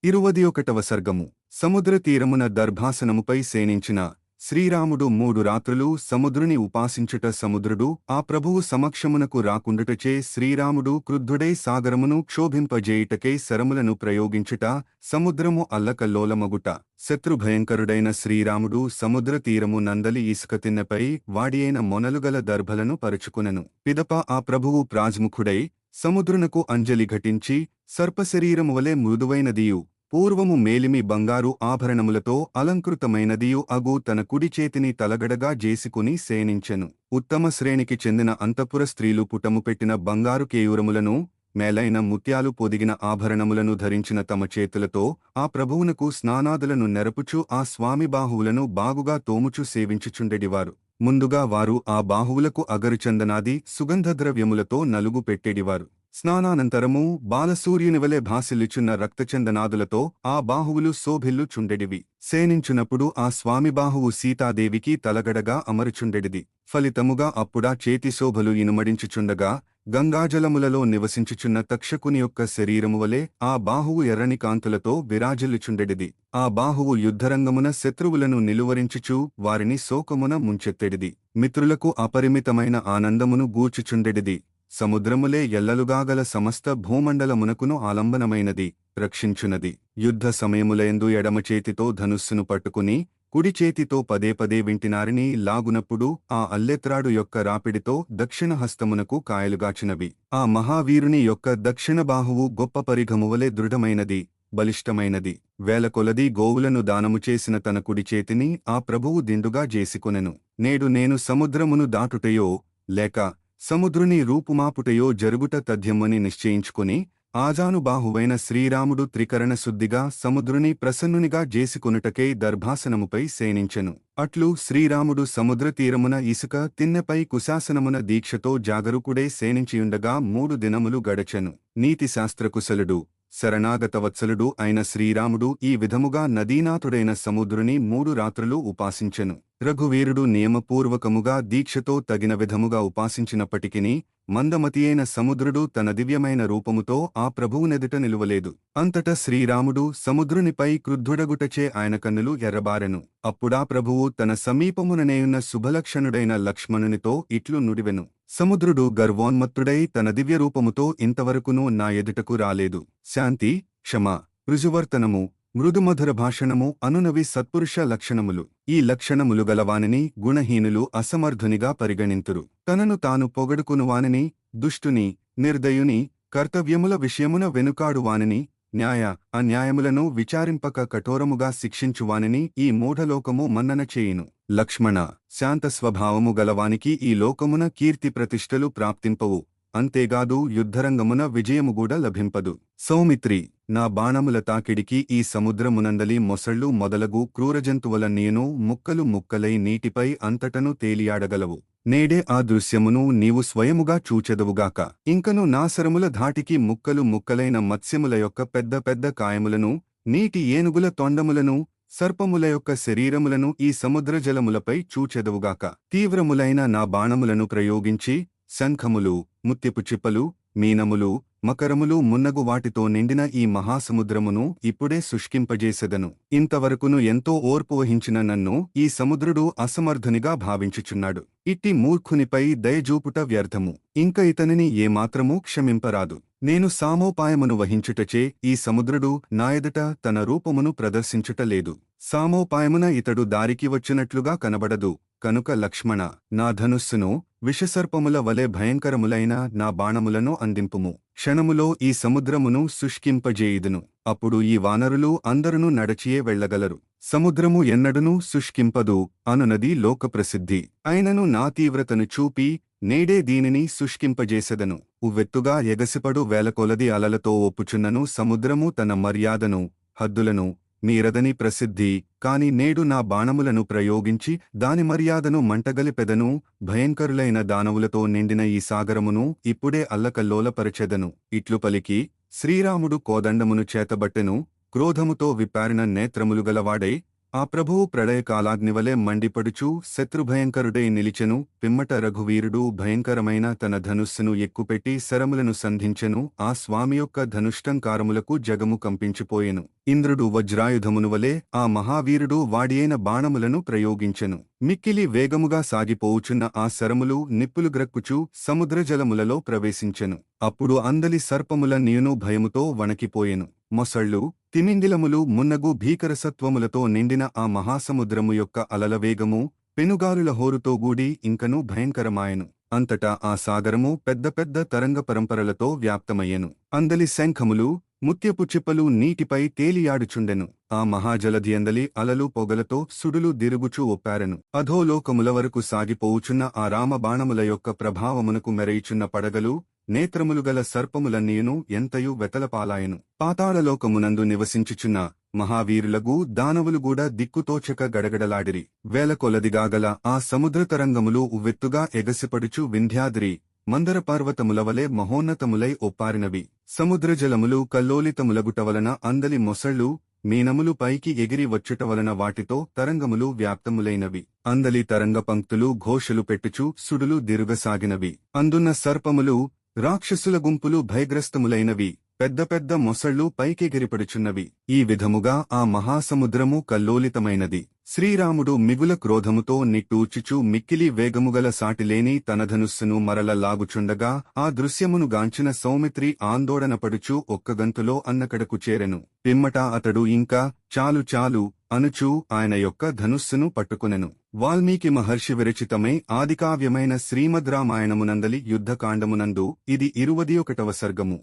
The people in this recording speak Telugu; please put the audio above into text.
21వ సర్గము. సముద్ర తీరమున దర్భాసనముపై సేనించిన శ్రీరాముడు 3 రాత్రులు సముద్రుని ఉపాసించుట. సముద్రుడు ఆ ప్రభువు సమక్షమునకు రాకుండుటచే శ్రీరాముడు క్రుద్ధుడై సాగరమును క్షోభింపజేయుటకై శరములను ప్రయోగించుట. సముద్రము అల్లకల్లోలమగుట. శత్రుభయంకరుడైన శ్రీరాముడు సముద్ర తీరము నందలి ఇసుక తిన్నెపై వాడియైన మొనలుగల దర్భలను పరుచుకునెను. పిదప ఆ ప్రభువు ప్రాజ్ముఖుడై సముద్రునకు అంజలి ఘటించి సర్పశరీరము వలె మృదువైనదియు పూర్వము మేలిమి బంగారు ఆభరణములతో అలంకృతమైనదియు అగు తన కుడి చేతిని తలగడగా జేసికుని సేనించెను. ఉత్తమ శ్రేణికి చెందిన అంతఃపుర స్త్రీలు పుటము పెట్టిన బంగారు కేయూరములను మేలైన ముత్యాలు పొదిగిన ఆభరణములను ధరించిన తమ చేతులతో ఆ ప్రభువునకు స్నానాదులను నెరపుచు ఆ స్వామి బాహువులను బాగుగా తోముచు సేవించుచుండెడివారు. ముందుగా వారు ఆ బాహువులకు అగరుచందనాది సుగంధద్రవ్యములతో నలుగు పెట్టెడివారు. స్నానానంతరము బాలసూర్యునివలె భాసిల్లుచున్న రక్తచందనాదులతో ఆ బాహువులు శోభిల్లుచుండెడివి. సేనించునప్పుడు ఆ స్వామి బాహువు సీతాదేవికి తలగడగా అమరుచుండెడిది. ఫలితముగా అప్పుడా చేతి శోభలు ఇనుమడించుచుండగా గంగాజలములలో నివసించుచున్న తక్షకుని యొక్క శరీరమువలే ఆ బాహువు ఎర్రని కాంతులతో విరాజిల్లుచుండెడిది. ఆ బాహువు యుద్ధరంగమున శత్రువులను నిలువరించుచూ వారిని శోకమున ముంచెత్తెడిది. మిత్రులకు అపరిమితమైన ఆనందమును గూర్చుచుండెడిది. సముద్రములే ఎల్లలుగాగల సమస్త భూమండలమునకును ఆలంబనమైనది, రక్షించునది. యుద్ధ సమయములయందు ఎడమచేతితో ధనుస్సును పట్టుకుని కుడి చేతితో పదే పదే వింటినారిని లాగునప్పుడు ఆ అల్లెత్రాడు యొక్క రాపిడితో దక్షిణ హస్తమునకు కాయలుగాచినవి. ఆ మహావీరుని యొక్క దక్షిణ బాహువు గొప్ప పరిఘమువలె దృఢమైనది, బలిష్టమైనది. వేలకొలది గోవులను దానము చేసిన తన కుడి చేతిని ఆ ప్రభువు దిండుగా జేసికొనెను. నేడు నేను సముద్రమును దాటుటయో లేక సముద్రుని రూపుమాపుటయో జరుగుట తథ్యమని నిశ్చయించుకుని ఆజానుబాహువైన శ్రీరాముడు త్రికరణ శుద్ధిగా సముద్రుని ప్రసన్నునిగా జేసికొనుటకై దర్భాసనముపై సేనించెను. అట్లు శ్రీరాముడు సముద్ర తీరమున ఇసుక తిన్నెపై కుశాసనమున దీక్షతో జాగరూకుడై సేనించియుండగా 3 దినములు గడచెను. నీతిశాస్త్రకుశలుడు శరణాగతవత్సలుడు అయిన శ్రీరాముడు ఈ విధముగా నదీనాథుడైన సముద్రుని 3 రాత్రులు ఉపాసించెను. రఘువీరుడు నియమపూర్వకముగా దీక్షతో తగిన విధముగా ఉపాసించినప్పటికిని మందమతియైన సముద్రుడు తన దివ్యమైన రూపముతో ఆ ప్రభువునెదుట నిలువలేదు. అంతటా శ్రీరాముడు సముద్రునిపై క్రుద్ధుడగుటచే ఆయన కన్నులు ఎర్రబారెను. అప్పుడా ప్రభువు తన సమీపముననేయున్న శుభలక్షణుడైన లక్ష్మణునితో ఇట్లు నుడివెను. సముద్రుడు గర్వోన్మత్తుడై తన దివ్యరూపముతో ఇంతవరకును నా ఎదుటకు రాలేదు. శాంతి, క్షమ, రుజువర్తనము, మృదుమధుర భాషణము అనునవి సత్పురుష లక్షణములు. ఈ లక్షణములు గలవానిని గుణహీనులు అసమర్థునిగా పరిగణింతురు. తనను తాను పొగడుకునువానిని, దుష్టుని, నిర్దయుని, కర్తవ్యముల విషయమున వెనుకాడువానిని, న్యాయ అన్యాయములను విచారింపక కఠోరముగా శిక్షించువానిని ఈ మూఢలోకము మన్నన చేయును. లక్ష్మణ, శాంత స్వభావము గలవానికి ఈ లోకమున కీర్తి ప్రతిష్టలు ప్రాప్తింపవు. అంతేగాదు యుద్ధరంగమున విజయముగూడ లభింపదు. సౌమిత్రి, నా బాణముల తాకిడికి ఈ సముద్రమునందలి మొసళ్ళు మొదలగు క్రూరజంతువులన్నీయును ముక్కలు ముక్కలై నీటిపై అంతటను తేలియాడగలవు. నేడే ఆ దృశ్యమును నీవు స్వయముగా చూచెదవుగాక. ఇంకను నాసరముల ధాటికి ముక్కలు ముక్కలైన మత్స్యముల యొక్క పెద్ద పెద్ద కాయములను, నీటి ఏనుగుల తొండములను, సర్పముల యొక్క శరీరములను ఈ సముద్రజలములపై చూచెదవుగాక. తీవ్రములైన నా బాణములను ప్రయోగించి శంఖములు, ముత్యపు చిప్పలు, మీనములు, మకరములు మున్నగు వాటితో నిండిన ఈ మహాసముద్రమును ఇప్పుడే శుష్కింపజేసెదను. ఇంతవరకును ఎంతో ఓర్పు వహించిన నన్ను ఈ సముద్రుడు అసమర్థునిగా భావించుచున్నాడు. ఇట్టి మూర్ఖునిపై దయజూపుట వ్యర్థము. ఇంక ఇతనిని ఏమాత్రమూ క్షమింపరాదు. నేను సామోపాయమును వహించుటచే ఈ సముద్రుడు నా ఎదుట తన రూపమును ప్రదర్శించుటలేదు. సామోపాయమున ఇతడు దారికి వచ్చినట్లుగా కనబడదు. కనుక లక్ష్మణ, నా ధనుస్సును విషసర్పముల వలె భయంకరములైన నా బాణములను అందింపుము. క్షణములో ఈ సముద్రమును శుష్కింపజేయుదును. అప్పుడు ఈ వానరులు అందరును నడచియే వెళ్లగలరు. సముద్రము ఎన్నడునూ శుష్కింపదు అనునది లోకప్రసిద్ధి. అయినను నా తీవ్రతను చూపి నేడే దీనిని శుష్కింపజేసెదను. ఉవ్వెత్తుగా ఎగసిపడు వేలకొలది అలలతో ఒప్పుచున్నను సముద్రము తన మర్యాదను, హద్దులను మీరదని ప్రసిద్ధి. కాని నేడు నా బాణములను ప్రయోగించి దాని మర్యాదను మంటగలిపెదను. భయంకరులైన దానవులతో నిండిన ఈ సాగరమును ఇప్పుడే అల్లకల్లోలపరచెదను. ఇట్లు పలికి శ్రీరాముడు కోదండమును చేతబట్టెను. క్రోధముతో విప్పారిన నేత్రములు గలవాడై ఆ ప్రభువు ప్రళయకాలాగ్నివలె మండిపడుచూ శత్రుభయంకరుడై నిలిచెను. పిమ్మట రఘువీరుడు భయంకరమైన తన ధనుస్సును ఎక్కుపెట్టి శరములను సంధించెను. ఆ స్వామి యొక్క ధనుష్టంకారములకు జగము కంపించిపోయెను. ఇంద్రుడు వజ్రాయుధమునువలే ఆ మహావీరుడు వాడియైన బాణములను ప్రయోగించెను. మిక్కిలి వేగముగా సాగిపోవుచున్న ఆ శరములు నిప్పులు గ్రక్కుచూ సముద్రజలములలో ప్రవేశించెను. అప్పుడు అందలి సర్పముల నీయును భయముతో వణకిపోయెను. మొసళ్ళు, తిమింగిలములు మున్నగు భీకరసత్వములతో నిండిన ఆ మహాసముద్రము యొక్క అలల వేగము పెనుగాలుల హోరుతో గూడి ఇంకనూ భయంకరమాయెను. అంతటా ఆ సాగరము పెద్ద పెద్ద తరంగ పరంపరలతో వ్యాప్తమయ్యెను. అందలి శంఖములు, ముత్యపు చిప్పలు నీటిపై తేలియాడుచుండెను. ఆ మహాజలధియందలి అలలు పొగలతో సుడులు దిరుగుచూ ఒప్పారెను. అధోలోకముల వరకు సాగిపోవుచున్న ఆ రామబాణముల యొక్క ప్రభావమునకు మెరయిచున్న పడగలు, నేత్రములుగల సర్పములన్నీయును ఎంతయు వెతలపాలాయెను. పాతాళలోకమునందు నివసించుచున్న మహావీరులగు దానవులుగూడా దిక్కుతోచక గడగడలాడిరి. వేలకొలదిగాగల ఆ సముద్రతరంగములు ఉవ్వెత్తుగా ఎగసిపడుచు వింధ్యాద్రి, మందర పర్వతములవలె మహోన్నతములై ఒప్పారినవి. సముద్రజలములు కల్లోలితములగుటవలన అందలి మొసళ్ళు, మీనములు పైకి ఎగిరి వచ్చుటవలన వాటితో తరంగములు వ్యాప్తములైనవి. అందలి తరంగ పంక్తులు ఘోషలు పెట్టుచు సుడులు దిరుగసాగినవి. అందున్న సర్పములు, రాక్షసుల గుంపులు భయగ్రస్తములైనవి. పెద్ద పెద్ద మొసళ్ళు పైకెగిరిపడుచున్నవి. ఈ విధముగా ఆ మహాసముద్రము కల్లోలితమైనది. శ్రీరాముడు మిగుల క్రోధముతో నిట్టూర్చుచు మిక్కిలి వేగముగల సాటిలేని తన ధనుస్సును మరల లాగుచుండగా ఆ దృశ్యమును గాంచిన సౌమిత్రి ఆందోళనపడుచు ఒక్కగంతులో అన్నకడకు చేరెను. పిమ్మట అతడు ఇంకా చాలు చాలు అనుచూ ఆయన యొక్క ధనుస్సును పట్టుకునెను. వాల్మీకి మహర్షి విరచితమై ఆదికావ్యమైన శ్రీమద్ రామాయణమునందలి యుద్ధకాండమునందు ఇది 21వ సర్గము.